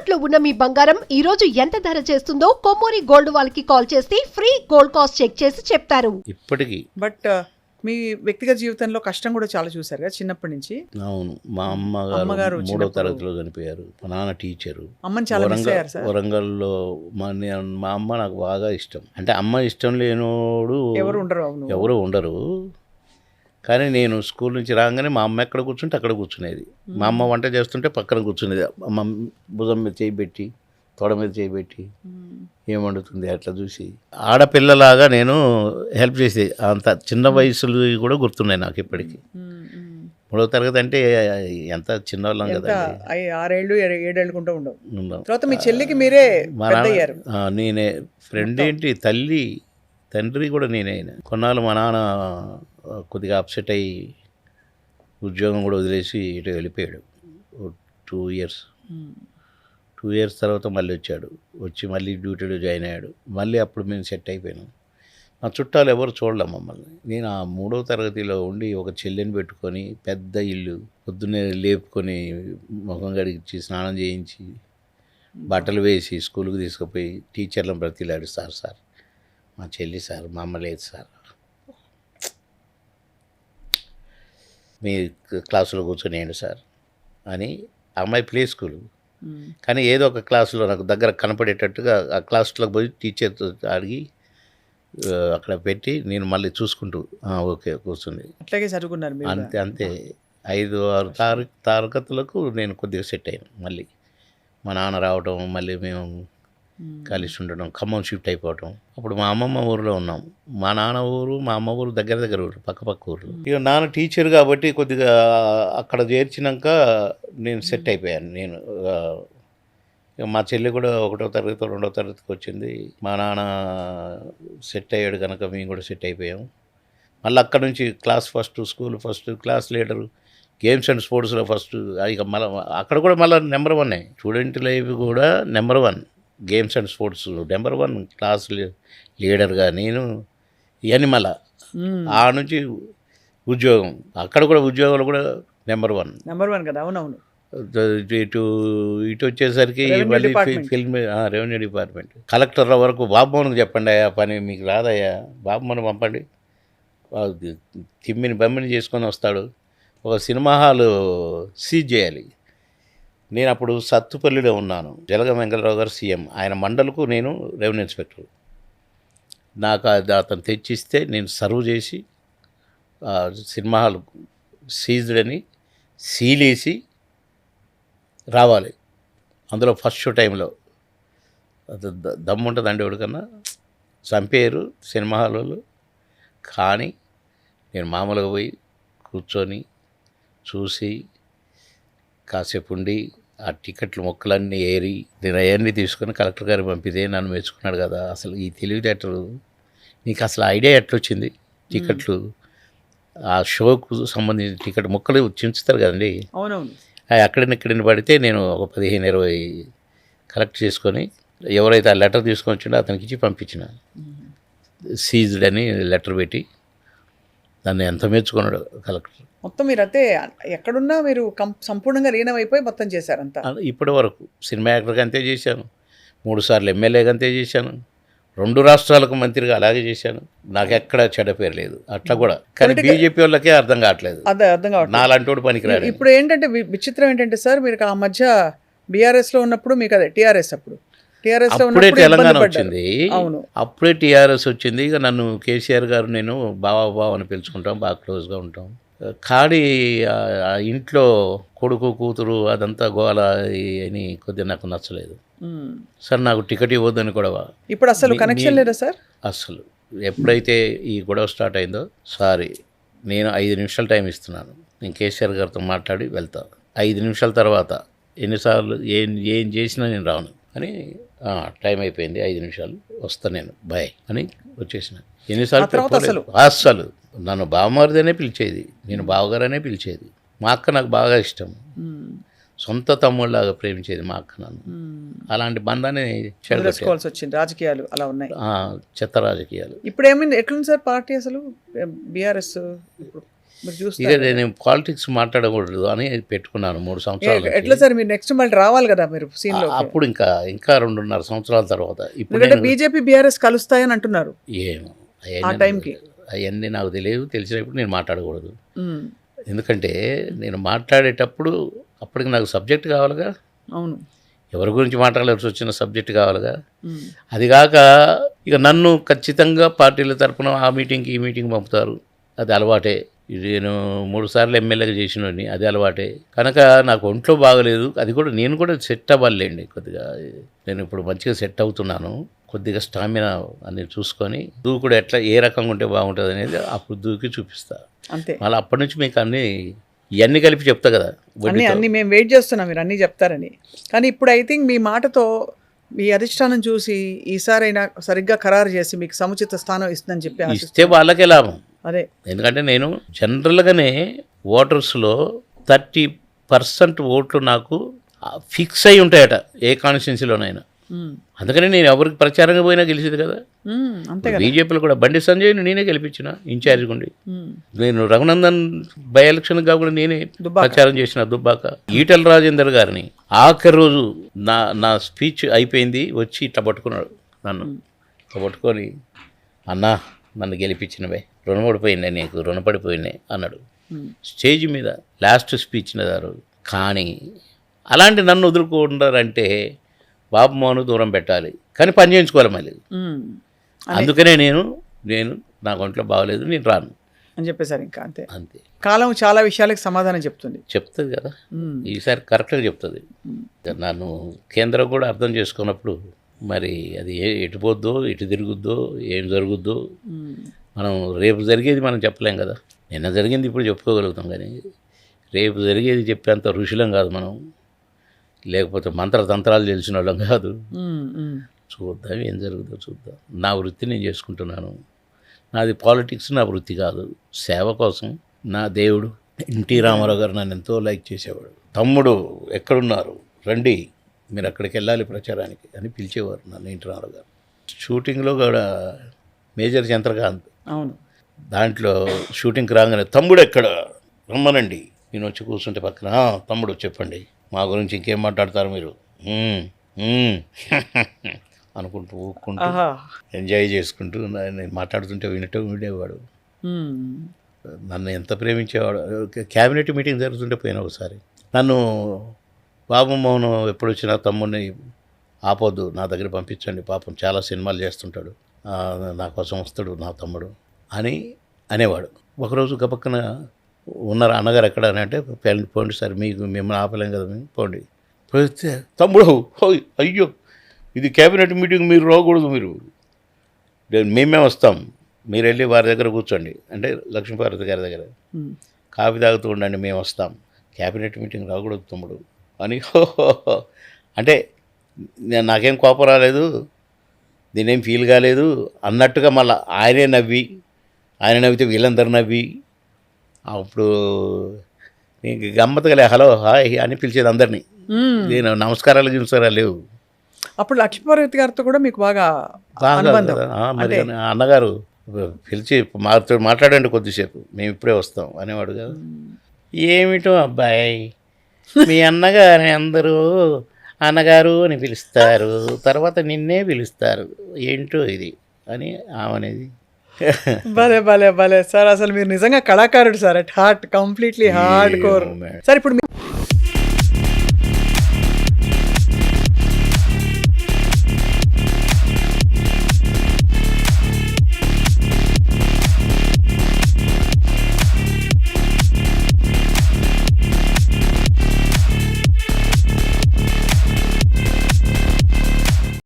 తాకట్లో ఉన్న మీ బంగారం ఈ రోజు ఎంత ధర చేస్తుందో కొమ్మూరి గోల్డ్ వాళ్ళకి కాల్ చేస్తే ఫ్రీ గోల్డ్ కాస్ట్ చెక్ చేసి చెప్తారు. ఇప్పటికీ బట్ మీ వ్యక్తిగత జీవితంలో కష్టం కూడా చాలా చూసారు కదా చిన్నప్పటి నుంచి. అవును, మా అమ్మగారు 3వ తరగతిలో చనిపోయారు. మా నాన్న టీచరు. అమ్మని చాలా మిస్ అయ్యారు సార్. వరంగల్లో మా అమ్మ నాకు బాగా ఇష్టం. అంటే అమ్మ ఇష్టం లేనోడు ఎవరు ఉండరు. కానీ నేను స్కూల్ నుంచి రాగానే మా అమ్మ ఎక్కడ కూర్చుంటే అక్కడ కూర్చునేది. మా అమ్మ వంట చేస్తుంటే పక్కన కూర్చునేది. అమ్మ భుజం మీద చేయబెట్టి, తొడ మీద చేయబెట్టి ఏం వండుతుంది అట్లా చూసి ఆడపిల్లలాగా నేను హెల్ప్ చేసేది. అంత చిన్న వయసులు కూడా గుర్తున్నాయి నాకు ఇప్పటికీ. 3వ తరగతి అంటే ఎంత చిన్నవాళ్ళం కదా, 6 ఏళ్ళు 7 ఏళ్ళకుంటూ ఉండవు. తర్వాత మీ చెల్లికి మీరే నేనే ఫ్రెండ్ ఏంటి, తండ్రి కూడా నేనే. కొన్నాళ్ళు మా నాన్న కొద్దిగా అప్సెట్ అయ్యి ఉద్యోగం కూడా వదిలేసి ఇటు వెళ్ళిపోయాడు. 2 ఇయర్స్ తర్వాత మళ్ళీ వచ్చి మళ్ళీ డ్యూటీలో జాయిన్ అయ్యాడు. మళ్ళీ అప్పుడు మేము సెట్ అయిపోయినాం. మా చుట్టాలు ఎవరు చూడలేం మమ్మల్ని. నేను ఆ 3వ తరగతిలో ఉండి ఒక చెల్లిని పెట్టుకొని పెద్ద ఇల్లు పొద్దున్నే లేపుకొని ముఖం కడిగించి స్నానం చేయించి బట్టలు వేసి స్కూల్కి తీసుకుపోయి టీచర్లను బ్రతిలాడు. సార్ మా చెల్లి సార్, మా అమ్మ లేదు సార్, మీ క్లాసులో కూర్చొనియండి సార్ అని. అమ్మాయి ప్లే స్కూలు కానీ ఏదో ఒక క్లాసులో నాకు దగ్గర కనపడేటట్టుగా ఆ క్లాసులోకి పోయి టీచర్తో అడిగి అక్కడ పెట్టి నేను మళ్ళీ చూసుకుంటూ ఓకే కూర్చుంది. అట్లాగే చదువుకున్నారు అంతే 5-6 తరగతులకు నేను కొద్దిగా సెట్ అయ్యాను. మళ్ళీ మా నాన్న రావటం, మళ్ళీ మేము కలిసి ఉండడం, ఖమ్మం షిఫ్ట్ అయిపోవటం. అప్పుడు మా అమ్మమ్మ ఊరిలో ఉన్నాం. మా నాన్న ఊరు మా అమ్మ ఊరు దగ్గర ఊరు, పక్క ఊరు. ఇక నాన్న టీచర్ కాబట్టి కొద్దిగా అక్కడ చేర్చినాక నేను సెట్ అయిపోయాను. నేను మా చెల్లి కూడా 1వ తరగతి 2వ తరగతికి వచ్చింది. మా నాన్న సెట్ అయ్యాడు కనుక మేము కూడా సెట్ అయిపోయాం. మళ్ళీ అక్కడ నుంచి class first, school first, class leader, games and స్పోర్ట్స్లో ఫస్ట్. ఇక మళ్ళీ అక్కడ కూడా మళ్ళీ నెంబర్ 1 స్టూడెంట్ లైఫ్ కూడా number 1, games and sports number 1, class లీడర్గా నేను. ఇవన్నీ మళ్ళా ఆ నుంచి ఉద్యోగం, అక్కడ కూడా ఉద్యోగాలు కూడా నెంబర్ 1 కదా. అవునవును. ఇటు వచ్చేసరికి మళ్ళీ ఫిల్మ్ రెవెన్యూ డిపార్ట్మెంట్, కలెక్టర్ వరకు. బాబుమోహన్కి చెప్పండి అయ్యా పని, మీకు రాదయ్యా, బాబుమోహన్ పంపండి, తిమ్మిని బమ్మిని చేసుకొని వస్తాడు. ఒక సినిమా హాలు సీజ్ చేయాలి. నేను అప్పుడు సత్తుపల్లిలో ఉన్నాను. జలగ వెంకటరావు గారు సీఎం, ఆయన మండలకు నేను రెవెన్యూ ఇన్స్పెక్టర్. నాకు అతను తెచ్చిస్తే నేను సర్వ్ చేసి సినిమా హాల్ సీజ్డ్ అని సీలేసి రావాలి. అందులో ఫస్ట్ షో టైంలో అది దమ్ముంటుందండి ఎవరికన్నా. చంపేరు సినిమా హాల్ వాళ్ళు. కానీ నేను మామూలుగా పోయి కూర్చొని చూసి కాసేపు ఉండి ఆ టికెట్లు మొక్కలన్నీ ఏరి నేను అవన్నీ తీసుకొని కలెక్టర్ గారికి పంపితే నన్ను మెచ్చుకున్నాడు కదా. అసలు ఈ తెలివితేటలు నీకు అసలు ఐడియా ఎట్లొచ్చింది? టికెట్లు ఆ షోకు సంబంధించిన టికెట్ మొక్కలు చించుతారు కదండి. అవునవును. అక్కడిని పడితే నేను ఒక 15-20 కలెక్ట్ చేసుకొని ఎవరైతే ఆ లెటర్ తీసుకొని వచ్చిండో అతనికి ఇచ్చి పంపించిన. సీజ్డ్ అని లెటర్ పెట్టి దాన్ని ఎంత మెచ్చుకున్నాడు కలెక్టర్. మొత్తం మీరు అయితే ఎక్కడున్నా మీరు సంపూర్ణంగా లీనమైపోయి మొత్తం చేశారంతా. ఇప్పటి వరకు సినిమా యాక్టర్గా అంతే చేశాను, 3 సార్లు ఎమ్మెల్యేగా అంతే చేశాను, 2 రాష్ట్రాలకు మంత్రిగా అలాగే చేశాను. నాకు ఎక్కడ చెడ్డ పేరు లేదు అట్లా కూడా. కానీ బీజేపీ వాళ్ళకే అర్థం కావట్లేదు, నాలాంటి వాడు పనికిరాడు. ఇప్పుడు ఏంటంటే విచిత్రం ఏంటంటే సార్, మీరు ఆ మధ్య బీఆర్ఎస్లో ఉన్నప్పుడు మీకు అదే టీఆర్ఎస్ అప్పుడే తెలంగాణ వచ్చింది, అప్పుడే టీఆర్ఎస్ వచ్చింది. ఇక నన్ను కేసీఆర్ గారు నేను బావ అని పిలుచుకుంటాం, బాగా క్లోజ్గా ఉంటాం. కానీ ఇంట్లో కొడుకు కూతురు అదంతా గోల అని కొద్దిగా నాకు నచ్చలేదు సార్. నాకు టికెట్ ఇవ్వద్దని గొడవ. ఇప్పుడు అసలు కనెక్షన్ లేదా సార్? అసలు ఎప్పుడైతే ఈ గొడవ స్టార్ట్ అయిందో, సారీ నేను 5 నిమిషాలు టైం ఇస్తున్నాను, నేను కేసీఆర్ గారితో మాట్లాడి వెళ్తా. 5 నిమిషాల తర్వాత ఎన్నిసార్లు ఏం చేసినా నేను రాను అని టైం అయిపోయింది, 5 నిమిషాలు వస్తా నేను బాయ్ అని వచ్చేసిన. ఎన్నిసార్లు అస్సలు నన్ను బావమరిదనే పిలిచేది, నేను బావగారనే పిలిచేది. మా అక్క నాకు బాగా ఇష్టం, సొంత తమ్ముళ్ళలాగా ప్రేమించేది మా అక్క నన్ను. అలాంటి బంధాన్ని చెడగొట్టుకోవాల్సి వచ్చింది. రాజకీయాలు అలా ఉన్నాయి, చెత్త రాజకీయాలు. ఇప్పుడు ఏమైంది, ఎట్లుంది సార్ పార్టీ అసలు బీఆర్ఎస్? మీరు ఇక చూస్తారు. నేను పాలిటిక్స్ మాట్లాడకూడదు అని పెట్టుకున్నాను 3 సంవత్సరాలు. ఎట్లా సార్ మీరు నెక్స్ట్ మళ్ళీ రావాలి కదా మీరు సీన్లో? అప్పుడు ఇంకా 2.5 సంవత్సరాల తర్వాత ఇప్పుడు ఎందుకంటే బీజేపీ బీఆర్ఎస్ కలుస్తాయని అంటున్నారు ఏమో ఆ టైంకి. అవన్నీ నాకు తెలియదు. తెలిసినప్పుడు నేను మాట్లాడకూడదు. ఎందుకంటే నేను మాట్లాడేటప్పుడు అప్పటికి నాకు సబ్జెక్ట్ కావాలిగా. అవును. ఎవరి గురించి మాట్లాడాల్సి వచ్చిన సబ్జెక్ట్ కావాలిగా. అది కాక ఇక నన్ను ఖచ్చితంగా పార్టీల తరపున ఆ మీటింగ్కి ఈ మీటింగ్ పంపుతారు. అది అలవాటే. ఇది నేను 3 సార్లు ఎమ్మెల్యేగా చేసినోడిని, అది అలవాటే. కనుక నాకు ఒంట్లో బాగలేదు. అది కూడా నేను కూడా సెట్ అవ్వాలండి కొద్దిగా. నేను ఇప్పుడు మంచిగా సెట్ అవుతున్నాను. కొద్దిగా స్టామినా అన్ని చూసుకొని దూకుడు ఎట్లా ఏ రకంగా ఉంటే బాగుంటుంది అనేది అప్పుడు దూకి చూపిస్తా. అంతే. మళ్ళీ అప్పటి నుంచి మీకు ఇవన్నీ కలిపి చెప్తా కదా. అన్ని మేము వెయిట్ చేస్తున్నాం మీరు అన్నీ చెప్తారని. కానీ ఇప్పుడు ఐ థింక్ మీ మాటతో మీ అధిష్టానం చూసి ఈసారైనా సరిగ్గా ఖరారు చేసి మీకు సముచిత స్థానం ఇస్తుందని చెప్పి ఇస్తే ఆశిస్తున్నాం. వాళ్ళకే లాభం. అదే. ఎందుకంటే నేను జనరల్గానే ఓటర్స్లో 30% ఓట్లు నాకు ఫిక్స్ అయి ఉంటాయట ఏ కాన్స్టిట్యున్సీలోనైనా. అందుకని నేను ఎవరికి ప్రచారంగా పోయినా గెలిచేది కదా. అంతే కదా. బీజేపీలో కూడా బండి సంజయ్ని నేనే గెలిపించిన ఇన్ఛార్జ్ ఉండి. నేను రఘునందన్ బై ఎలక్షన్ కాకుండా నేనే ప్రచారం చేసిన దుబ్బాక. ఈటల రాజేందర్ గారిని ఆఖరి రోజు నా స్పీచ్ అయిపోయింది వచ్చి ఇట్లా పట్టుకున్నాడు నన్ను. ఇట్లా పట్టుకొని అన్నా నన్ను గెలిపించినవే, రుణపడిపోయిందే, నీకు రుణపడిపోయిందే అన్నాడు స్టేజ్ మీద లాస్ట్ స్పీచ్ గారు. కానీ అలాంటి నన్ను వదులుకుంటారంటే బాబు మోహన్ దూరం పెట్టాలి, కానీ పని చేయించుకోవాలి మళ్ళీ. అందుకనే నేను నాకు ఒంట్లో బాగలేదు, నేను రాను అని చెప్పేసారు. ఇంకా అంతే. అంతే. కాలం చాలా విషయాలకు సమాధానం చెప్తుంది కదా. ఈసారి కరెక్ట్గా చెప్తుంది. నన్ను కేంద్రం కూడా అర్థం చేసుకున్నప్పుడు మరి అది ఎటు పోద్దో ఎటు తిరుగుద్దో ఏం జరుగుద్దో మనం రేపు జరిగేది మనం చెప్పలేం కదా. నిన్న జరిగింది ఇప్పుడు చెప్పుకోగలుగుతాం, కానీ రేపు జరిగేది చెప్పేంత ఋషులం కాదు మనం, లేకపోతే మంత్రతంత్రాలు తెలిసిన వాళ్ళం కాదు. చూద్దాం ఏం జరుగుతుందో చూద్దాం. నా వృత్తి నేను చేసుకుంటున్నాను. నాది పాలిటిక్స్ నా వృత్తి కాదు, సేవ కోసం. నా దేవుడు ఎన్టీ రామారావు గారు నన్ను ఎంతో లైక్ చేసేవాడు. తమ్ముడు ఎక్కడున్నారు రండి, మీరు అక్కడికి వెళ్ళాలి ప్రచారానికి అని పిలిచేవారు నన్ను ఎన్టీ రామారావు గారు. షూటింగ్లో కూడా మేజర్ చంద్రకాంత్, అవును, దాంట్లో షూటింగ్కి రాగానే తమ్ముడు ఎక్కడ రమ్మనండి, నేను వచ్చి కూర్చుంటే పక్కన తమ్ముడు చెప్పండి మా గురించి ఇంకేం మాట్లాడతారు మీరు అనుకుంటూ ఊక్కుంటూ ఎంజాయ్ చేసుకుంటూ నేను మాట్లాడుతుంటే వినేవాడు. నన్ను ఎంత ప్రేమించేవాడు. క్యాబినెట్ మీటింగ్ జరుగుతుంటే పోయినా ఒకసారి నన్ను బాబు మోహన్ ఎప్పుడు వచ్చినా తమ్ముడిని ఆపొద్దు, నా దగ్గర పంపించండి, పాపం చాలా సినిమాలు చేస్తుంటాడు, నా కోసం వస్తాడు నా తమ్ముడు అని అనేవాడు. ఒకరోజు గబక్కన ఉన్నారు అన్నగారు ఎక్కడ అని అంటే పోండి సార్, మిమ్మల్ని ఆపలేం కదా మేము, పోండి. పోతే తమ్ముడు అయ్యో ఇది క్యాబినెట్ మీటింగ్, మీరు రాకూడదు, మేమే వస్తాం, మీరు వెళ్ళి వారి దగ్గర కూర్చోండి అంటే లక్ష్మీపార్వతి గారి దగ్గర కాఫీ తాగుతూ ఉండండి, మేము వస్తాం, క్యాబినెట్ మీటింగ్ రాకూడదు తమ్ముడు అని. అంటే నాకేం కోపం రాలేదు, నేనేం ఫీల్ కాలేదు అన్నట్టుగా మళ్ళీ ఆయన నవ్వితే వీళ్ళందరూ నవ్వి అప్పుడు నీకు గమ్మత్తగా హలో హాయ్ అని పిలిచేది అందరినీ. నేను నమస్కారాలు లేవు. అప్పుడు లక్ష్మీపార్వతి గారితో కూడా మీకు బాగా మరి అన్నగారు పిలిచి మాట్లాడండి కొద్దిసేపు, మేము ఇప్పుడే వస్తాం అనేవాడు కదా. ఏమిటో అబ్బాయి మీ అన్నగారిని అందరూ అన్నగారు అని పిలుస్తారు, తర్వాత నిన్నే పిలుస్తారు, ఏంటో ఇది అని ఆమెనేది. భలే భలే భలే సార్, అసలు మీరు నిజంగా కళాకారుడు sir, at heart, completely hard core sir. ఇప్పుడు